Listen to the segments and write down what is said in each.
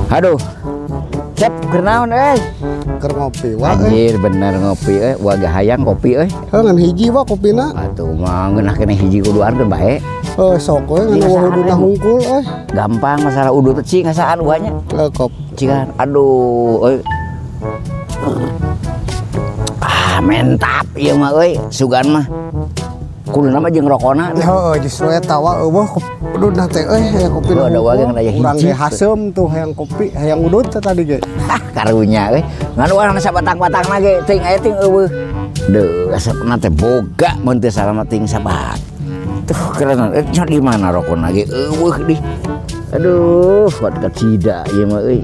Aduh. Cep keur naon euy? Keur ngopi wae. Anjir bener ngopi euy, waga hayang kopi euy. Ngan hiji wa kopina. Atuh mah ngeunah kene hiji kuduan kan bae. Sok we ngan uduna hungkul Gampang masalah udu teh cing ngasaan uanya. Lekop. Cikan. Aduh euy. Mentap ieu mah euy, sugan mah. Kuluna mah jeung rokona. Heuh, justru eta wa eueuh ududna teh hayang kopi. Ada wae yang aya hiji. Urang ge hasem tuh hayang kopi, hayang udud teh tadi ge. Karunya euy. Ngan urang sabatang-batangna ge teuing aya teuing eueuh. Deuh, asapna teh boga mun teu salama teuing sabat. Tuh keren. Nya di mana rokona ge eueuh di. Aduh, kuat kacida ieu mah euy.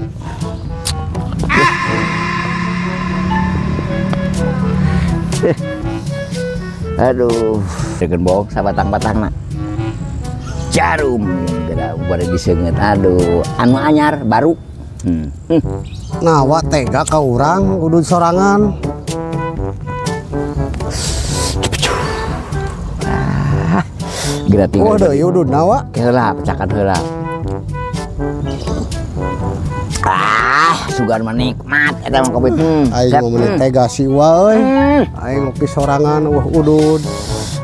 Aduh, dengan bohong sabatang-batangna. Jarum geura bade diseungeut. Aduh, anu anyar baru. Nah, wa tega ka urang udud sorangan. Geura tinggal. Oh, deui ududna wa. Heula, pecakan heula. Sugan mah nikmat eta mah kopi. Aing mau meuni tega si wa euy. Aing ngopi sorangan udud.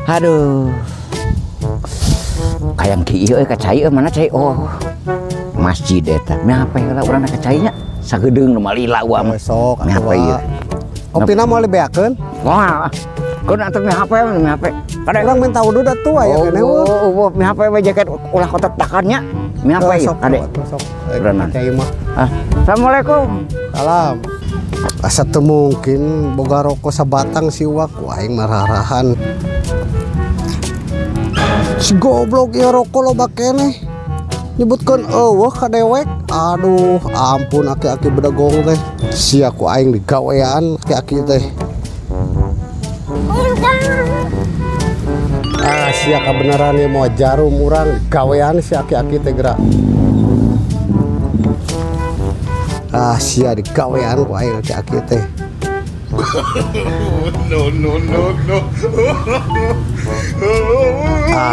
Aduh. Kayang di ieu ka cai mana cai? Oh. Masjid eta. Meh apa heula urang ka cai nya? Sagedeung nu malila wa mah. Sok meh apa ieu? Kopina moal dibeakeun? Moal. Kun atuh meh HP meh HP. Kadang urang minta udud atuh aya keneh we. Oh, meh HP we jaket ulah kotak takannya. Meh apa ieu? Ade. Berenang. Cai mah. Assalamualaikum. Salam. Asa teu mungkin boga rokok sabatang si Wak, aing mararahan. Si goblok ieu rokok loba keneh. Nyebutkeun eueuh ka dewek. Aduh, ampun aki-aki bedegong teh. Sia ku aing digawean aki-aki teh. Sia kabeneran ieu mau jarum urang gawean si aki-aki teh geura. Sia digawean ku aing aki-aki teh. No.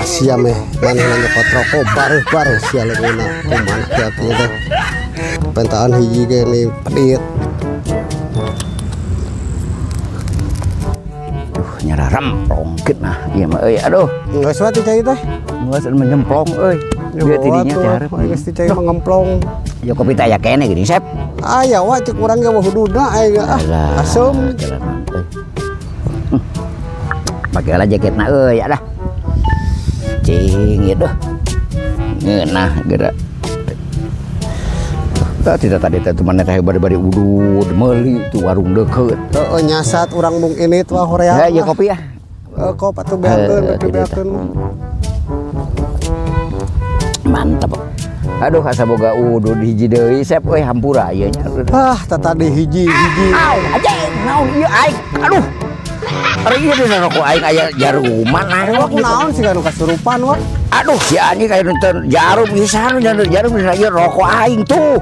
Sia meh manehna nyokot rokok bareuh-bareuh sia leungna kumaha aki-aki teh. Pentaan hiji ge ni pedit. Nyara remplong nah ieu mah euy aduh. Geus wae cai teh. Geus menyemplong euy. Bieu tidinya teh hareup. Geus cai mah ngemplong. Ya kopi teh aya kene geuning Sep. Aya wa cek urang ge hududna aya asem. Pake lah jaketna euy dah. Cing ieu duh. Ngeunah geura. Tidak tadi teh mana teh bari-bari udud meuli tu warung deukeut. Heeh nyasat urang mung ini tuh hoream. Ya kopi ya. Kopi atuh beakeun. Mantap. Aduh asa boga udud hiji deui Sep euy hampura ieu nya. Teh tadi hiji. Anjing naon ieu aing. Aduh. Ari ieu dina rokok aing aya jaruman Wak naon sih kanu kasurupan wa. Aduh si anjing kayak nonton jarum pisan jarum dina ieu rokok aing tuh.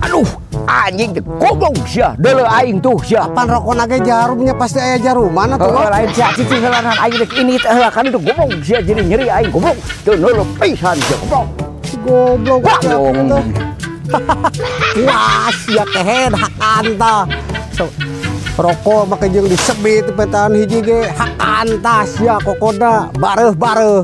Aduh, anjing goblok sia, deuleu aing tuh sia. Pan rokona ge jarumnya pasti aya jaruman atuh. Lain sia cicing helanan aing ini teh heula kan itu goblok sia jadi nyeri aing goblok. Teu neuleuh pisan sia goblok. Goblok atuh. Wah, sia kehed hakan tah. Rokok make jeung disebit petaan hiji ge hakan tah sia kokoda bareuh-bareuh.